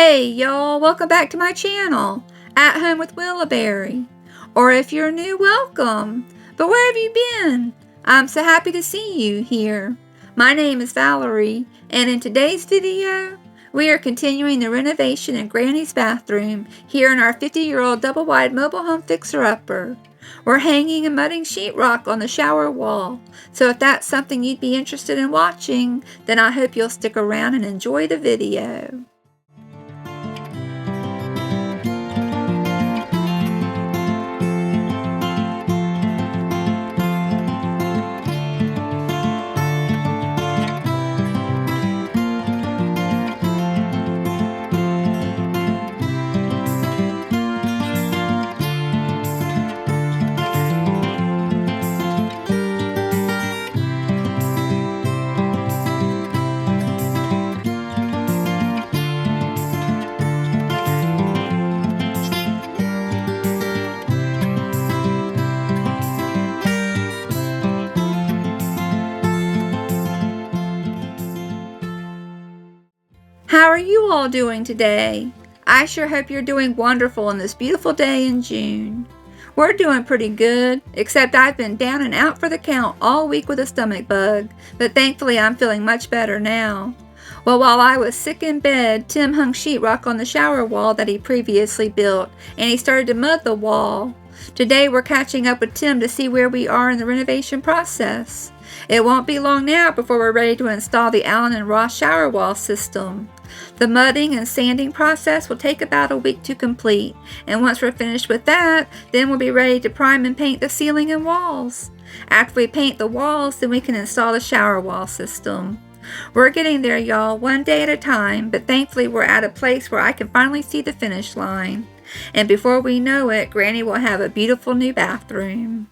Hey y'all, welcome back to my channel, At Home with Willowberry. Or if you're new, welcome. But where have you been? I'm so happy to see you here. My name is Valerie, and in today's video, we are continuing the renovation in Granny's bathroom here in our 50-year-old double-wide mobile home fixer-upper. We're hanging and mudding sheetrock on the shower wall, so if that's something you'd be interested in watching, then I hope you'll stick around and enjoy the video. How are you all doing today? I sure hope you're doing wonderful on this beautiful day in June. We're doing pretty good, except I've been down and out for the count all week with a stomach bug, but thankfully I'm feeling much better now. Well, while I was sick in bed, Tim hung sheetrock on the shower wall that he previously built, and he started to mud the wall. Today we're catching up with Tim to see where we are in the renovation process. It won't be long now before we're ready to install the Allen and Ross shower wall system. The mudding and sanding process will take about a week to complete, and once we're finished with that, then we'll be ready to prime and paint the ceiling and walls. After we paint the walls, then we can install the shower wall system. We're getting there, y'all, one day at a time, but thankfully we're at a place where I can finally see the finish line. And before we know it, Granny will have a beautiful new bathroom.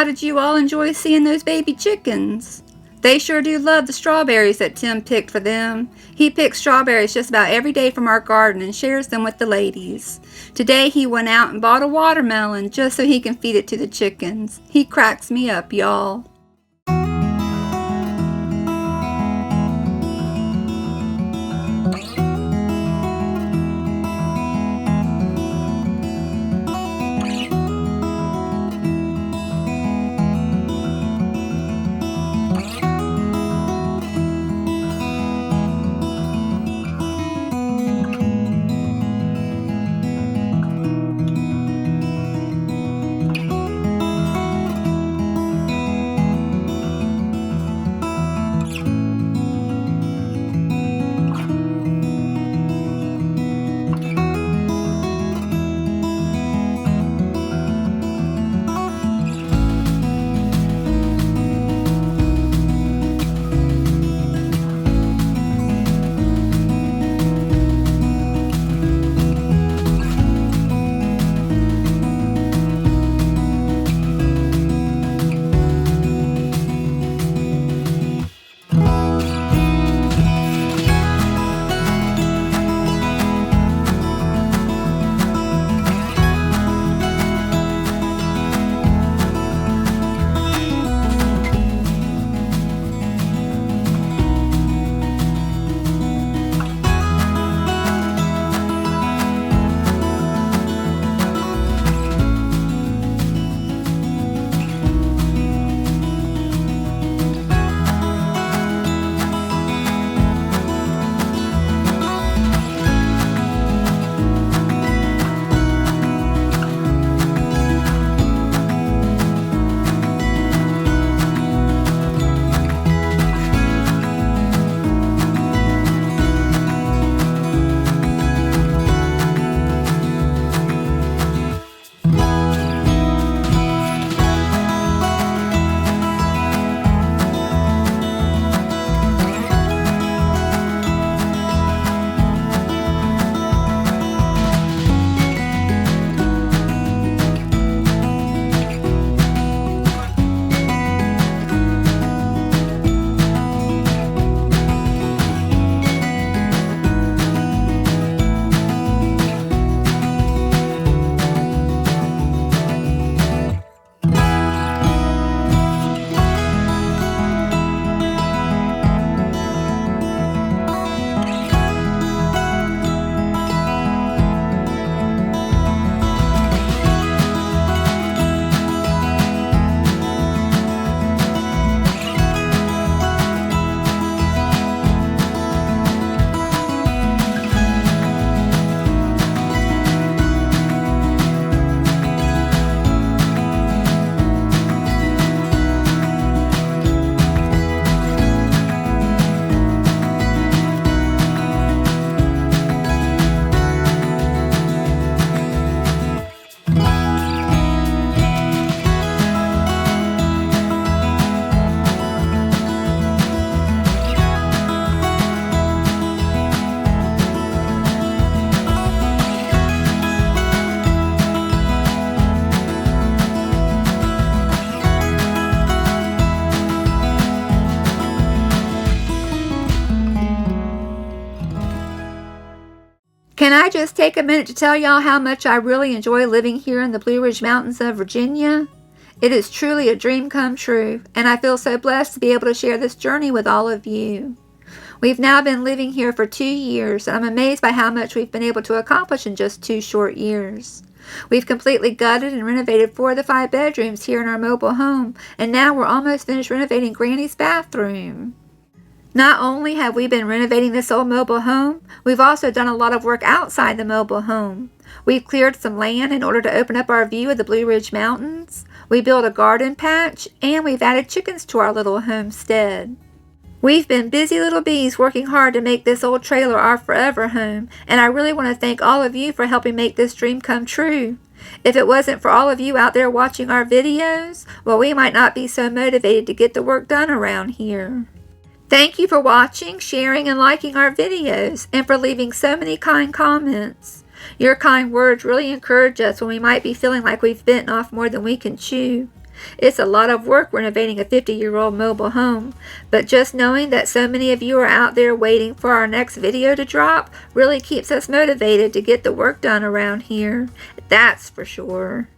How did you all enjoy seeing those baby chickens? They sure do love the strawberries that Tim picked for them. He picks strawberries just about every day from our garden and shares them with the ladies. Today he went out and bought a watermelon just so he can feed it to the chickens. He cracks me up, y'all. Can I just take a minute to tell y'all how much I really enjoy living here in the Blue Ridge Mountains of Virginia? It is truly a dream come true, and I feel so blessed to be able to share this journey with all of you. We've now been living here for 2 years, and I'm amazed by how much we've been able to accomplish in just 2 short years. We've completely gutted and renovated 4 of the 5 bedrooms here in our mobile home, and now we're almost finished renovating Granny's bathroom. Not only have we been renovating this old mobile home, we've also done a lot of work outside the mobile home. We've cleared some land in order to open up our view of the Blue Ridge Mountains. We built a garden patch, and we've added chickens to our little homestead. We've been busy little bees working hard to make this old trailer our forever home, and I really want to thank all of you for helping make this dream come true. If it wasn't for all of you out there watching our videos, well, we might not be so motivated to get the work done around here. Thank you for watching, sharing, and liking our videos, and for leaving so many kind comments. Your kind words really encourage us when we might be feeling like we've bitten off more than we can chew. It's a lot of work renovating a 50-year-old mobile home, but just knowing that so many of you are out there waiting for our next video to drop really keeps us motivated to get the work done around here. That's for sure.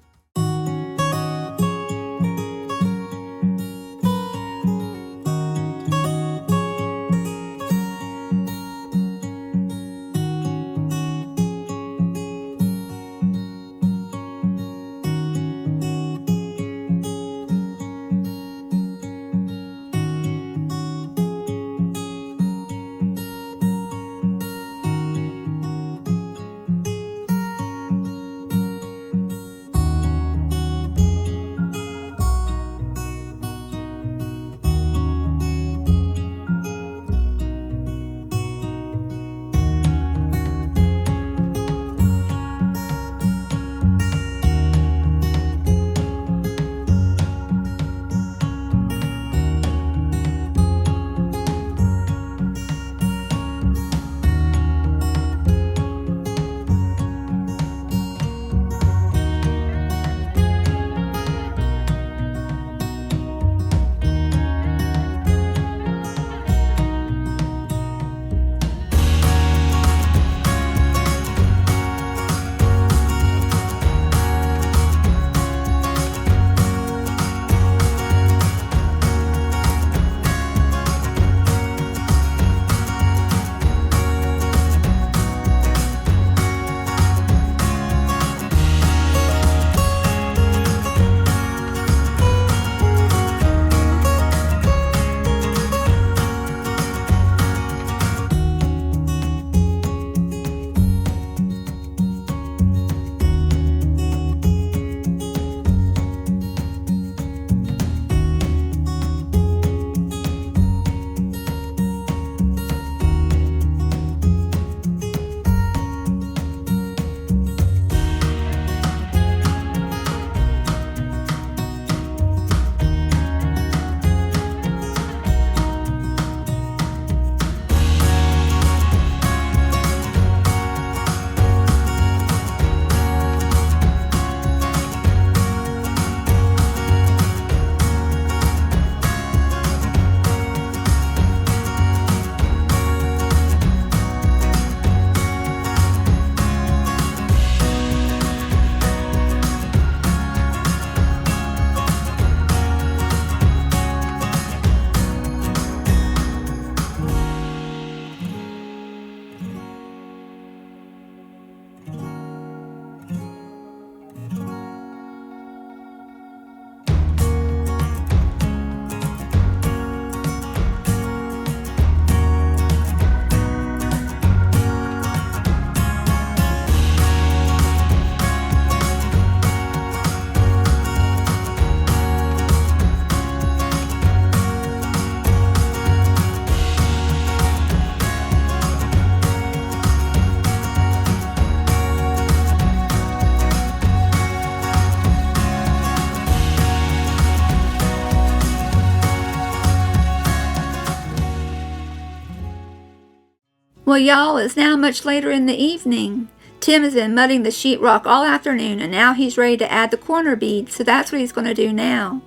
Well, y'all, it's now much later in the evening. Tim has been mudding the sheetrock all afternoon, and now he's ready to add the corner beads, so that's what he's going to do now.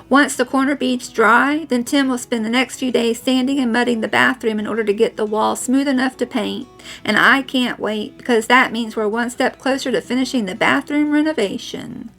Once the corner beads dry, then Tim will spend the next few days sanding and mudding the bathroom in order to get the wall smooth enough to paint. And I can't wait, because that means we're one step closer to finishing the bathroom renovation.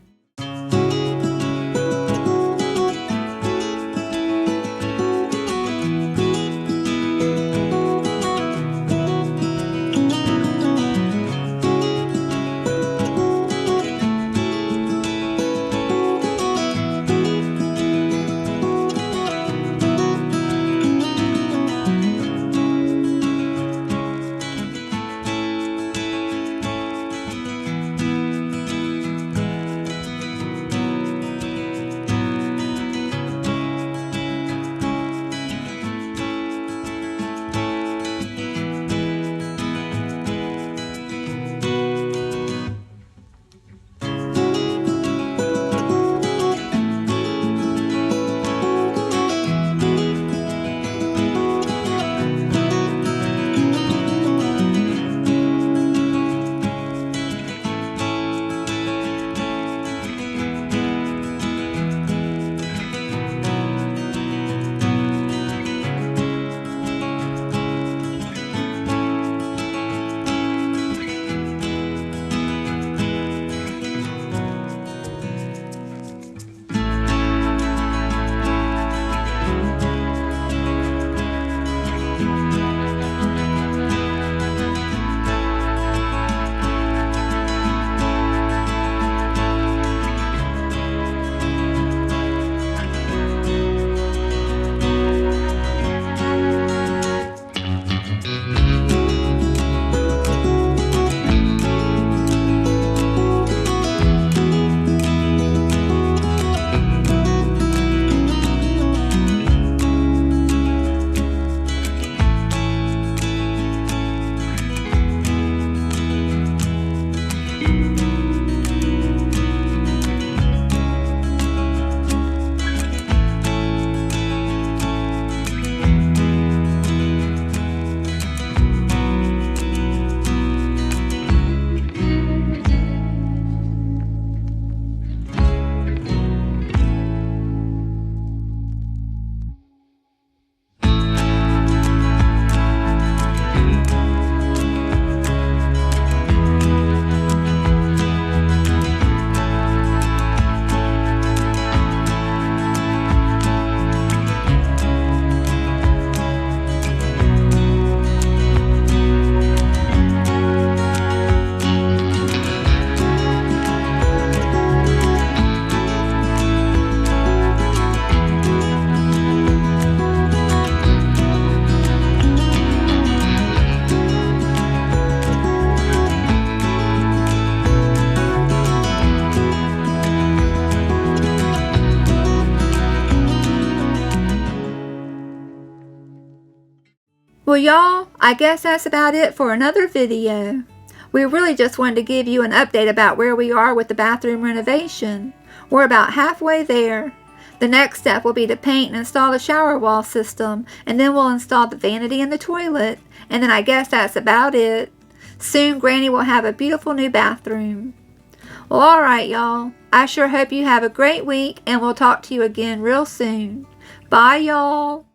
Well, y'all, I guess that's about it for another video. We really just wanted to give you an update about where we are with the bathroom renovation. We're about halfway there. The next step will be to paint and install the shower wall system, and then we'll install the vanity and the toilet, and then I guess that's about it. Soon Granny will have a beautiful new bathroom. Well, alright y'all, I sure hope you have a great week, and we'll talk to you again real soon. Bye y'all.